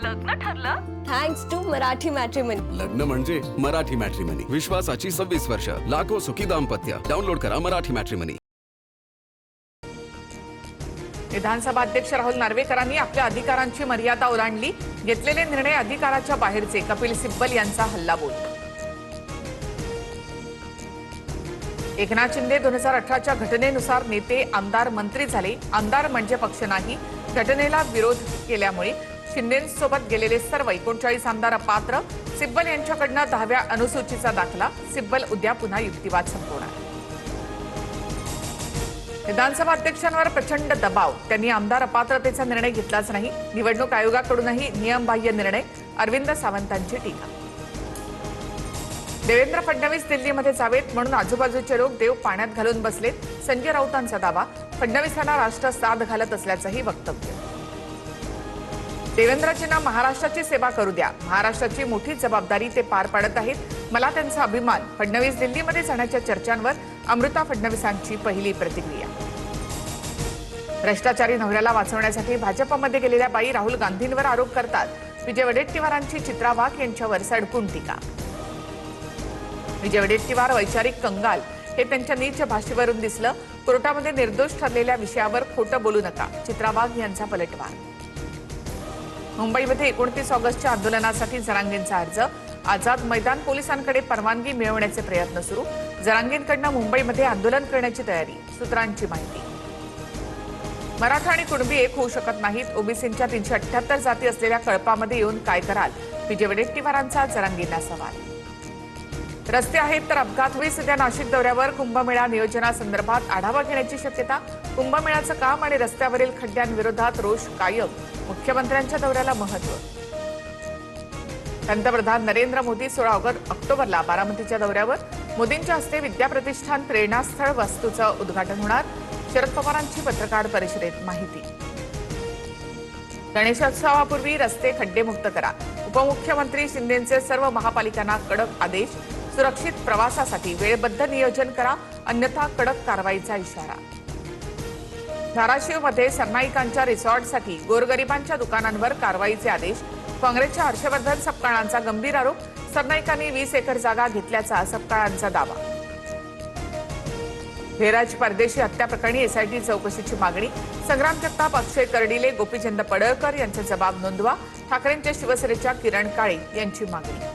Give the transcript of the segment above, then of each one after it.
लग्न ठरलं? Thanks to Marathi matrimony. लग्न म्हणजे मराठी मॅट्रिमनी. विश्वासाची 26 वर्ष. लाखो सुखी दाम्पत्य. डाउनलोड करा मराठी मॅट्रिमनी. विधानसभा अध्यक्ष राहुल नार्वेकरांनी आपल्या अधिकारांची मर्यादा ओलांडली. घेतलेले निर्णय अधिकाराच्या बाहेरचे. कपिल सिब्बल यांचा हल्लाबोल. एकनाथ शिंदे 2018च्या घटनेनुसार नेते आमदार मंत्री झाले. आमदार म्हणजे पक्ष नाही. घटनेला विरोध केल्यामुळे शिंदेंसोबत गेलेले सर्व 39 आमदार अपात्र. सिब्बल यांच्याकडनं 10व्या अनुसूचीचा दाखला. सिब्बल उद्या पुन्हा युक्तिवाद संपवणार. विधानसभा अध्यक्षांवर प्रचंड दबाव. त्यांनी आमदार अपात्रतेचा निर्णय घेतलाच नाही. निवडणूक आयोगाकडूनही नियमबाह्य निर्णय. अरविंद सावंतांची टीका. देवेंद्र फडणवीस दिल्लीमध्ये जावेत म्हणून आजूबाजूचे लोक देव पाण्यात घालून बसलेत. संजय राऊतांचा दावा. फडणवीसांना राष्ट्र साथ घालत असल्याचंही वक्तव्य. देवेंद्रजींना महाराष्ट्राची सेवा करू द्या. महाराष्ट्राची मोठी जबाबदारी ते पार पाडत आहेत. मला त्यांचा अभिमान. फडणवीस दिल्लीमध्ये जाण्याच्या चर्चांवर अमृता फडणवीसांची पहिली प्रतिक्रिया. भ्रष्टाचारी नवऱ्याला वाचवण्यासाठी भाजपमध्ये गेलेल्या बाई राहुल गांधींवर आरोप करतात. विजय वडेट्टीवारांची चित्रा वाघ यांच्यावर सडकून टीका. विजय वडेट्टीवार वैचारिक कंगाल हे त्यांच्या नीच भाषेवरून दिसलं. कोर्टामध्ये निर्दोष ठरलेल्या विषयावर खोटं बोलू नका. चित्रा वाघ यांचा पलटवार. मुंबईमध्ये 29 ऑगस्टच्या आंदोलनासाठी जरांगेंचा अर्ज. आझाद मैदान पोलिसांकडे परवानगी मिळवण्याचे प्रयत्न सुरू. जरांगेंकडनं मुंबईमध्ये आंदोलन करण्याची तयारी. सूत्रांची माहिती. मराठा आणि कुणबी एक होऊ शकत नाहीत. ओबीसींच्या 378 जाती असलेल्या कळपामध्ये येऊन काय कराल? विजय वडेट्टीवारांचा जरांगेंना सवाल. रस्ते आहेत तर अपघात होईल. सध्या नाशिक दौऱ्यावर कुंभमेळा नियोजनासंदर्भात आढावा घेण्याची शक्यता. कुंभमेळ्याचं काम आणि रस्त्यावरील खड्ड्यांविरोधात रोष कायम. मुख्यमंत्र्यांच्या दौऱ्याला महत्व. पंतप्रधान नरेंद्र मोदी 16 ऑक्टोबरला बारामतीच्या दौऱ्यावर. मोदींच्या हस्ते विद्याप्रतिष्ठान प्रेरणास्थळ वास्तूचं उद्घाटन होणार. शरद पवारांची पत्रकार परिषदेत माहिती. गणेशोत्सवापूर्वी रस्ते खड्डेमुक्त करा. उपमुख्यमंत्री शिंदेंचे सर्व महापालिकांना कडक आदेश. सुरक्षित प्रवासासाठी वेळबद्ध नियोजन करा, अन्यथा कडक कारवाईचा इशारा. धाराशिवमध्ये सरनाईकांच्या रिसॉर्टसाठी गोरगरिबांच्या दुकानांवर कारवाईचे आदेश. काँग्रेसच्या हर्षवर्धन सपकाळांचा गंभीर आरोप. सरनाईकांनी 20 एकर जागा घेतल्याचा सपकाळांचा दावा. धीरज परदेशी हत्या प्रकरणी एसआयटी चौकशीची मागणी. संग्राम जगताप, अक्षय कर्डिले, गोपीचंद पडळकर यांचे जबाब नोंदवा. ठाकरेंच्या शिवसेनेच्या किरण काळे यांची मागणी.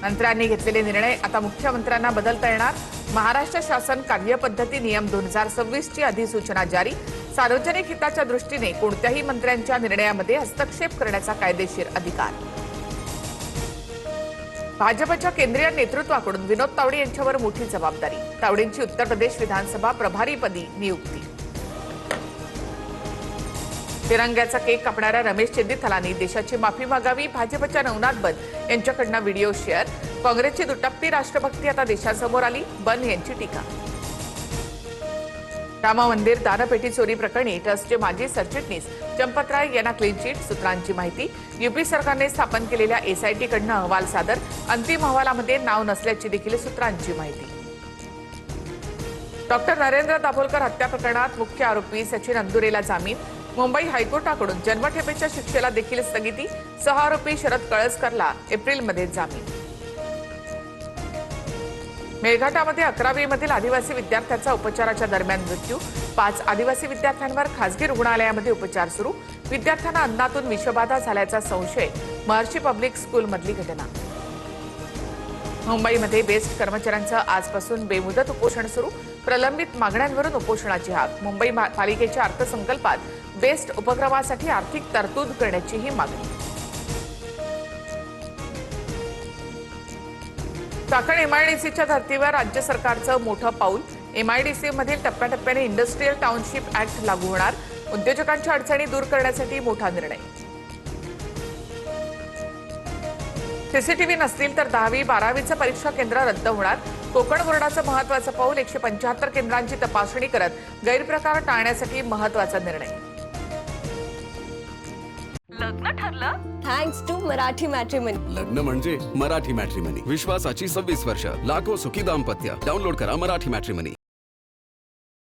मंत्र्यांनी घेतलेले निर्णय आता मुख्यमंत्र्यांना बदलता येणार. महाराष्ट्र शासन कार्यपद्धती नियम 2026 ची अधिसूचना जारी. सार्वजनिक हिताच्या दृष्टीने कोणत्याही मंत्र्यांच्या निर्णयामध्ये हस्तक्षेप करण्याचा कायदेशीर अधिकार. भाजपच्या केंद्रीय नेतृत्वाकडून विनोद तावडे यांच्यावर मोठी जबाबदारी. तावडेंची उत्तर प्रदेश विधानसभा प्रभारीपदी नियुक्ती. तिरंग्याचा केक कापणाऱ्या रमेश चेन्नीथलांनी देशाची माफी मागावी. भाजपच्या नवनाथ बन यांच्याकडनं व्हिडिओ शेअर. काँग्रेसची दुटप्पी राष्ट्रभक्ती आता देशासमोर आली. बन यांची टीका. राम मंदिर दानपेटी चोरी प्रकरणी ट्रस्टचे माजी सरचिटणीस चंपत राय यांना क्लीन चिट. सूत्रांची माहिती. यूपी सरकारने स्थापन केलेल्या एसआयटीकडनं अहवाल सादर. अंतिम अहवालामध्ये नाव नसल्याची देखील सूत्रांची माहिती. डॉक्टर नरेंद्र दाभोलकर हत्या प्रकरणात मुख्य आरोपी सचिन अंदुरेला जामीन. मुंबई हायकोर्टाकडून जन्मठेपेच्या शिक्षेला देखील स्थगिती. 6 आरोपी शरद कळसकरला एप्रिलमध्ये जामीन. मेळघाटामध्ये 11वी मधील आदिवासी विद्यार्थ्याचा उपचाराच्या दरम्यान मृत्यू. 5 आदिवासी विद्यार्थ्यांवर खासगी रुग्णालयामध्ये उपचार सुरू. विद्यार्थ्यांना अन्नातून विषबाधा झाल्याचा संशय. महर्षी पब्लिक स्कूलमधली घटना. मुंबईमध्ये बेस्ट कर्मचाऱ्यांचं आजपासून बेमुदत उपोषण सुरू. प्रलंबित मागण्यांवरून उपोषणाची हाक. मुंबई पालिकेच्या अर्थसंकल्पात बेस्ट उपक्रमासाठी आर्थिक तरतूद करण्याचीही मागणी. चाकण एमआयडीसीच्या धर्तीवर राज्य सरकारचं मोठं पाऊल. एमआयडीसी मधील टप्प्याटप्प्याने इंडस्ट्रीयल टाउनशिप ऍक्ट लागू होणार. उद्योजकांच्या अडचणी दूर करण्यासाठी मोठा निर्णय. सीसीटीव्ही नसतील तर 10वी 12वीचं परीक्षा केंद्र रद्द होणार. कोकण बोर्डाचं महत्वाचं पाऊल. 175 केंद्रांची तपासणी करत गैरप्रकार टाळण्यासाठी महत्वाचा निर्णय. लग्न ठरलं? Thanks to Marathi matrimony. लग्न म्हणजे मराठी मॅट्रिमनी. विश्वासाची 26 वर्ष. लाखो सुखी दाम्पत्य. डाउनलोड करा मराठी मॅट्रिमनी.